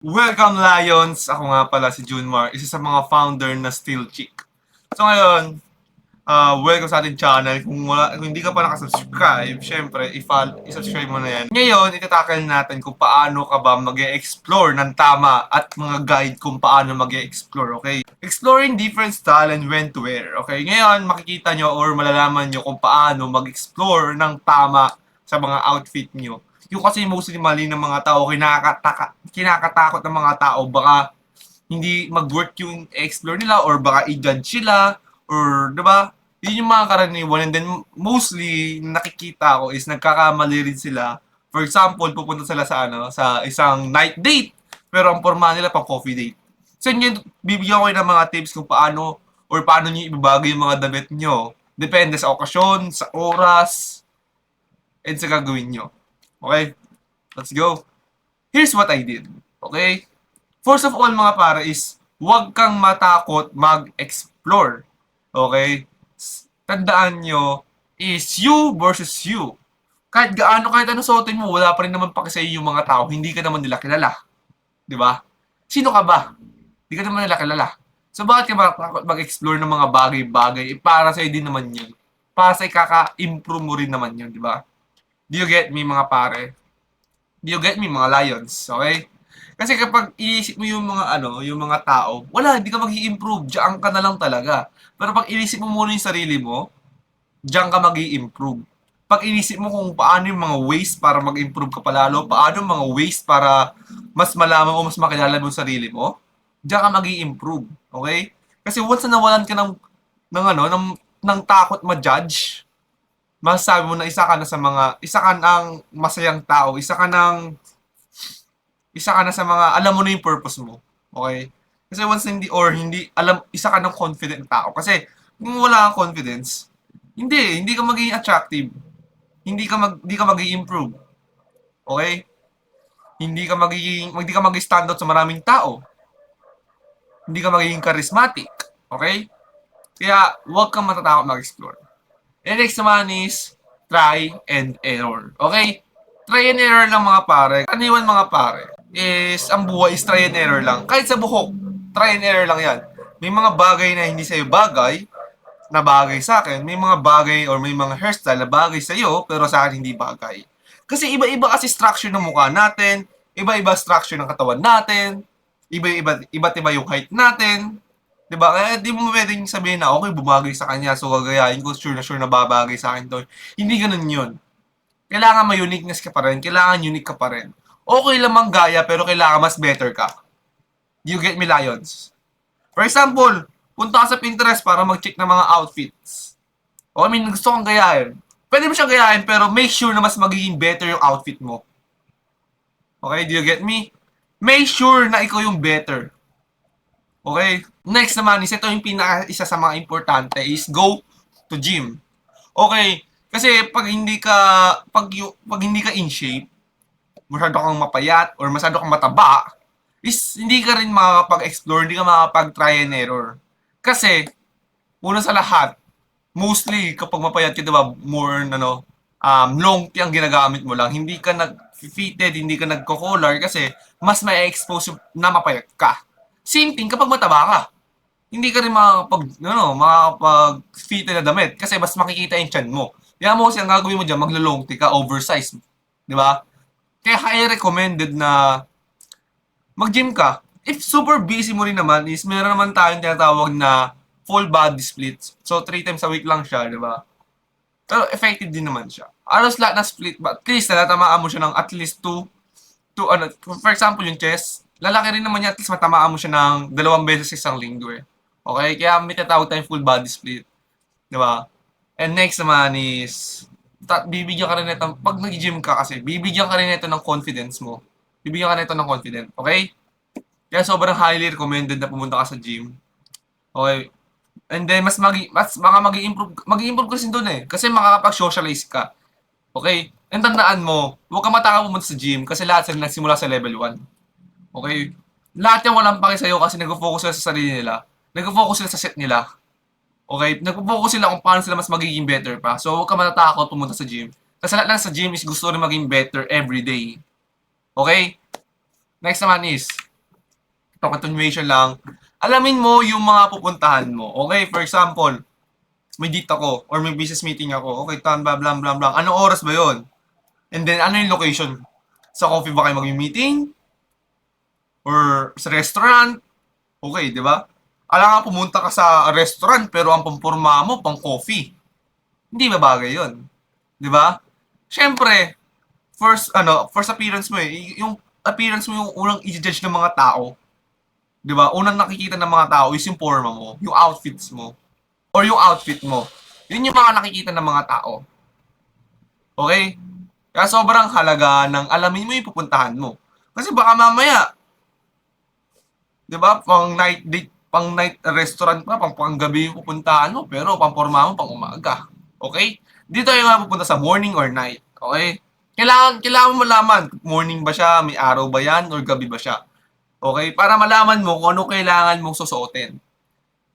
Welcome Lions! Ako nga pala si Junmar, isa sa mga founder na Steel Chick. So ngayon, welcome sa ating channel. Kung hindi ka pa nakasubscribe, syempre, i-subscribe mo na yan. Ngayon, itatakal natin kung paano ka ba mag-e-explore ng tama at mga guide kung paano mag-e-explore, okay? Exploring different style and when to wear, okay? Ngayon, makikita nyo or malalaman nyo kung paano mag-explore ng tama sa mga outfit nyo. Yung kasi mostly mali ng mga tao, kinakatakot ng mga tao, baka hindi mag-work yung explore nila or baka i-judge sila or 'di ba? Yun yung mga karaniwan, and then mostly nakikita ko is nagkakamali rin sila. For example, pupunta sila sa sa isang night date pero ang porma nila pang coffee date. So yun, bibigyan ko kayo ng mga tips kung paano niyo ibabagay yung mga damit niyo. Depende sa okasyon, sa oras, and sa gagawin niyo. Okay? Let's go. Here's what I did. Okay? First of all mga pare is huwag kang matakot mag-explore. Okay? Tandaan nyo is you versus you. Kahit ano suotin mo, wala pa rin naman paki sa yung mga tao. Hindi ka naman nila kilala. Di ba? Sino ka ba? Hindi ka naman nila kilala. So bakit ka matakot mag-explore ng mga bagay-bagay? Para sa'yo din naman yun. Para sa kaka-improve mo rin naman yun, di ba? Do you get me mga pare? Do you get me mga lions? Okay? Kasi kapag iisip mo yung mga yung mga tao, wala, hindi ka mag-i-improve, diyan ka na lang talaga. Pero pag inisip mo muna yung sarili mo, diyan ka mag-i-improve. Pag inisip mo kung paano yung mga ways para mag-improve ka palalo, paano yung mga ways para mas malaman mo, mas makilala mo yung sarili mo, diyan ka mag-i-improve. Okay? Kasi once na nawalan ka ng takot ma-judge, masasabi mo na isa ka ng masayang tao, isa ka na sa mga, alam mo na yung purpose mo. Okay? Kasi once hindi, isa ka ng confident tao. Kasi, kung wala kang confidence, hindi ka magiging attractive. Hindi ka magiging improve. Okay? Hindi ka magiging stand out sa maraming tao. Hindi ka magiging charismatic. Okay? Kaya, huwag kang matatakot mag-explore. And next naman is, try and error. Okay? Try and error lang mga pare. Kaniwan mga pare is ang buhay is try and error lang. Kahit sa buhok, try and error lang yan. May mga bagay na hindi sa'yo bagay, na bagay sa akin. May mga bagay or may mga hairstyle na bagay sa'yo, pero sa akin hindi bagay. Kasi iba-iba kasi structure ng mukha natin, iba-iba structure ng katawan natin, iba't iba yung height natin, 'di ba? Kaya di mo pwedeng sabihin na okay, bumagay sa kanya, so gagayahin ko, sure na babagay sa akin to. Hindi ganun 'yun. Kailangan may uniqueness ka pa rin, kailangan unique ka pa rin. Okay lang gaya, pero kailangan mas better ka. Do you get me, Lions? For example, punta ka sa Pinterest para mag-check ng mga outfits. O I mean, gusto kong gayahin. Pwede mo siyang gayahin, pero make sure na mas magiging better yung outfit mo. Okay, do you get me? Make sure na ikaw yung better. Okay? Next naman is ito yung isa sa mga importante is go to gym. Okay? Kasi pag hindi ka in shape, masyado kang mapayat or masyado kang mataba, is hindi ka rin makakapag-explore, hindi ka makakapag-try and error. Kasi, una sa lahat, mostly kapag mapayat ka, diba, more long ang ginagamit mo lang. Hindi ka nag-fitted, hindi ka nagko-collar kasi mas may expose na mapayat ka. Same thing kapag mataba ka. Hindi ka rin makakapag-fitted na damit kasi mas makikita yung chan mo. Kaya mo kasi ang gagawin mo dyan, maglo-long ka, oversize. Di ba? Kaya highly recommended na mag-gym ka. If super busy mo rin naman is meron naman tayong tinatawag na full body splits. So 3 times a week lang siya, di ba? Pero effective din naman siya. Alos lahat na split, but at least natatamaan mo siya ng at least 2 for example yung chest, lalaki rin naman niya, at least matamaan mo siya ng 2 beses sa isang linggo eh. Okay? Kaya may tatawag tayong full body split. Di ba? And next naman is, bibigyan ka rin nito, pag nag-gym ka kasi, bibigyan ka rin nito ng confidence mo. Bibigyan ka nito ng confidence. Okay? Kaya sobrang highly recommended na pumunta ka sa gym. Okay? And then, baka mag-i-improve kasi doon eh. Kasi makakapag-socialize ka. Okay? And tandaan mo, huwag ka matakot pumunta sa gym kasi lahat sila nagsimula sa level 1. Okay? Lahat yung walang pake sa'yo kasi nag-focus sila sa sarili nila. Nag-focus sila sa set nila. Okay? Nag-focus sila kung paano sila mas magiging better pa. So, huwag ka matatakot pumunta sa gym. Kasi lahat lang sa gym is gusto rin maging better every day. Okay? Next naman is, So, continuation lang. Alamin mo yung mga pupuntahan mo. Okay? For example, may date ako or may business meeting ako. Okay, tan blah blah blah blah. Anong oras ba 'yon? And then ano yung location? Sa coffee ba kayo mag-meeting? Or sa restaurant? Okay, di ba? Alam nga pumunta ka sa restaurant pero ang pampurma mo pang coffee. Hindi ba bagay 'yon? Di ba? Siyempre, first appearance mo eh. Yung appearance mo yung unang i-judge ng mga tao. Di ba? Unang nakikita ng mga tao is yung forma mo, yung outfits mo, or yung outfit mo. Yun yung mga nakikita ng mga tao. Okay? Kaya sobrang halaga ng alamin mo yung pupuntahan mo. Kasi baka mamaya, 'di ba, pang night date, pang night restaurant pa, pang gabi yung pupuntahan mo, pero pang porma mo pang umaga. Okay? Dito tayo nga pupunta sa morning or night. Okay? Kailangan mo malaman, morning ba siya, may araw ba yan, or gabi ba siya. Okay? Para malaman mo kung ano kailangan mong susuotin.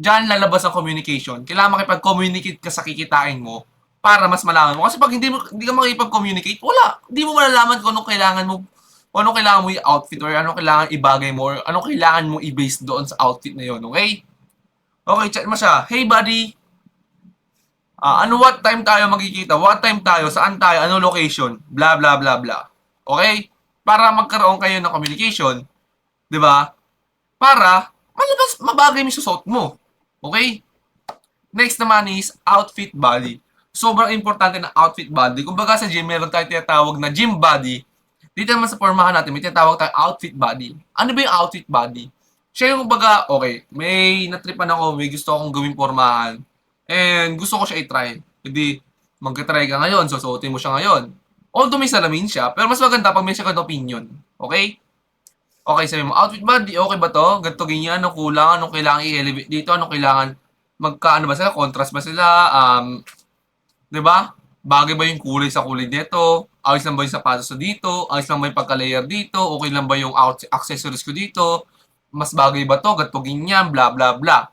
Diyan lalabas ang communication. Kailangan makipag-communicate ka sa kikitain mo para mas malaman mo. Kasi pag hindi ka makipag-communicate, wala. Hindi mo malalaman kung anong kailangan mo, kung anong kailangan mo i-outfit or anong kailangan ibagay mo or anong kailangan mo i-base doon sa outfit na yun. Okay? Okay, chat mo siya. Hey buddy, what time tayo magkikita? What time tayo? Saan tayo? Ano location? Blah, blah, blah, blah. Okay? Para magkaroon kayo ng communication, di ba? Para malabas, mabagay yung susot mo. Okay? Next naman is outfit body. Sobrang importante ng outfit body. Kung baga sa gym, meron tayong tinatawag na gym body. Dito naman sa formahan natin, may tinatawag tayong outfit body. Ano ba yung outfit body? Siya yung baga, okay, may natripan ako, may gusto akong gawing formahan. And gusto ko siya i-try. Hindi, magka-try ka ngayon, susuotin mo siya ngayon. Although may salamin siya, pero mas maganda pag may second opinion. Okay? Okay, sabi mo, outfit body, okay ba to? Ganito, ganyan, ano kulang, anong kailangan i-elevate dito, anong kailangan, magkaano ba sila, contrast ba sila, 'di ba? Bagay ba yung kulay sa kulay nito? Ayos lang ba yung sapatos ko dito? Ayos lang ba yung pagka-layer dito? Okay lang ba yung accessories ko dito? Mas bagay ba to? Ganito, ganyan, bla bla bla.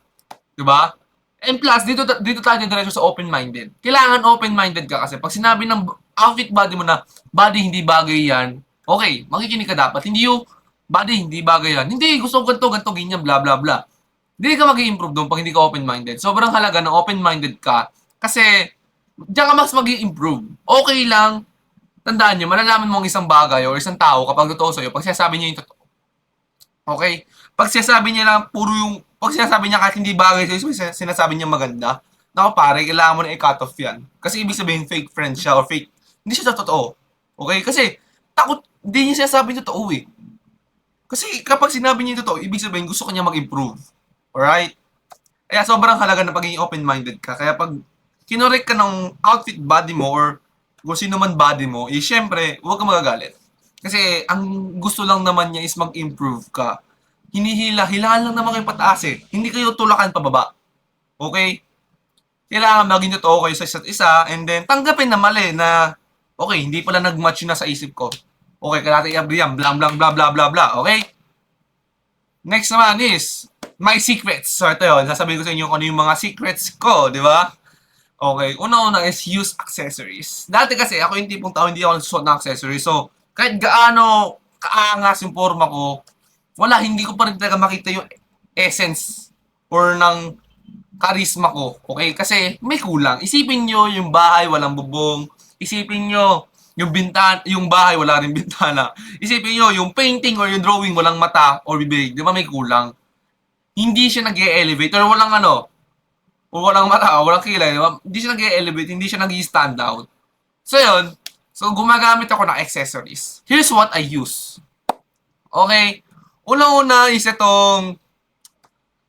'Di ba? And plus, dito tayo diretso sa open-minded. Kailangan open-minded ka kasi pag sinabi ng outfit body mo na body hindi bagay yan, okay, makikinig ka dapat. Hindi yung body hindi bagay yan. Hindi, gusto ko ganito, ganito, ganyan, bla bla bla. Hindi ka mag-i-improve doon pag hindi ka open-minded. Sobrang halaga ng open-minded ka kasi diyan ka mas mag-i-improve. Okay lang, tandaan nyo, malalaman mo ang isang bagay o isang tao kapag totoo sa'yo pag sinasabi niya yung totoo. Okay? Pag sinasabi niya lang puro yung, pag sinasabi niya kahit hindi bagay sa'yo, sinasabi niya maganda, naku pare, kailangan mo na i-cut off yan. Kasi ibig sabihin fake friend siya or fake, hindi siya totoo. Okay? Kasi takot, hindi niya sinasabi yung totoo eh. Kasi kapag sinabi niya yung totoo, ibig sabihin gusto ko niya mag-improve. Alright? Kaya sobrang halaga na pagiging open-minded ka. Kaya pag kinorek ka ng outfit body mo or kung sino man body mo, eh syempre, huwag ka magagalit. Kasi ang gusto lang naman niya is mag-improve ka. Hilahan lang naman kayo pataas eh. Hindi kayo tulakan pababa. Okay? Kailangan maging totoo kayo sa isa't isa and then tanggapin na mali na okay, hindi pala nag-match na sa isip ko. Okay, kaya natin i-abri yan, blah blah blah blah blah blah. Okay? Next naman is my secrets. So ito yun, sasabihin ko sa inyo kung ano yung mga secrets ko, di ba? Okay, una-una is use accessories. Dati kasi ako yung tipong tao hindi ako nagsusuot ng accessories. So, kahit gaano kaangas yung forma ko, wala, hindi ko pa rin talaga makita yung essence or ng charisma ko. Okay? Kasi may kulang. Isipin nyo yung bahay walang bubong. Isipin nyo yung yung bahay wala rin bintana. Isipin nyo yung painting or yung drawing walang mata or bibig. Di ba may kulang? Hindi siya nag-e-elevate or walang o walang mata, walang kilay, di ba? Hindi siya nag-elevate, hindi siya nag-stand out. So, yun. So, gumagamit ako ng accessories. Here's what I use. Okay? Una-una is itong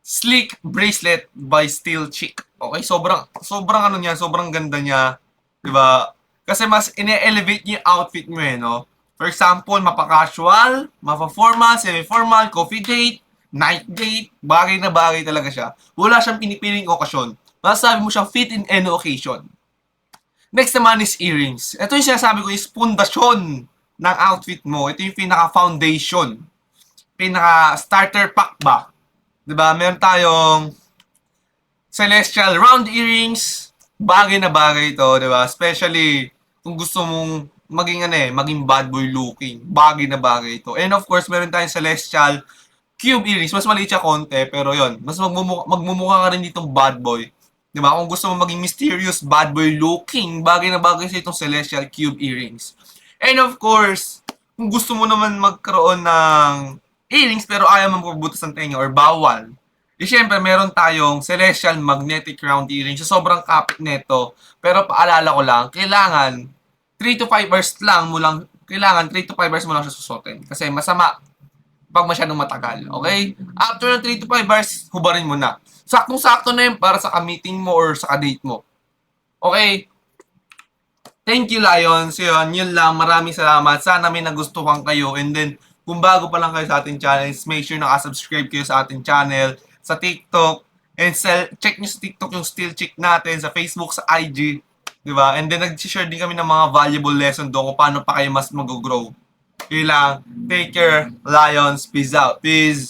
sleek bracelet by Steel Chick. Okay? Sobrang ano niya, sobrang ganda niya. Di ba? Kasi mas ine-elevate niya yung outfit mo eh, no? For example, mapa-casual, mapa-formal, semi-formal, coffee date, night date, bagay na bagay talaga siya. Wala siyang pinipiling okasyon. Masasabi mo siyang fit in any occasion. Next naman is earrings. Ito yung sinasabi ko is pundasyon ng outfit mo. Ito yung pinaka-foundation. Pinaka-starter pack ba? Diba? Meron tayong celestial round earrings. Bagay na bagay ito, diba? Especially kung gusto mong maging maging bad boy looking. Bagay na bagay ito. And of course, meron tayong celestial cube earrings. Mas maliit siya konti, pero yon mas magmumukha ka rin ditong bad boy. Di ba? Kung gusto mo maging mysterious, bad boy looking, bagay na bagay sa itong celestial cube earrings. And of course, kung gusto mo naman magkaroon ng earrings pero ayaw mo magbubutas ng tenga or bawal, syempre meron tayong celestial magnetic round earrings. So, sobrang kapit nito. Pero paalala ko lang, kailangan 3 to 5 hours lang mo lang, kailangan 3 to 5 hours mo lang siya susuotin. Kasi masama pag masyadong matagal. Okay? After ng 3 to 5 hours, hubarin mo na. Saktong-sakto na yun para sa ka-meeting mo or sa ka-date mo. Okay? Thank you, Lions. Yun lang. Maraming salamat. Sana may nagustuhan kayo. And then, kung bago pa lang kayo sa ating channel, make sure nakasubscribe kayo sa ating channel, sa TikTok, and check nyo sa TikTok yung Still Chick natin, sa Facebook, sa IG. Diba? And then, nag-share din kami ng mga valuable lesson doon kung paano pa kayo mas mag-grow. Yun lang. Take care, Lions. Peace out. Peace.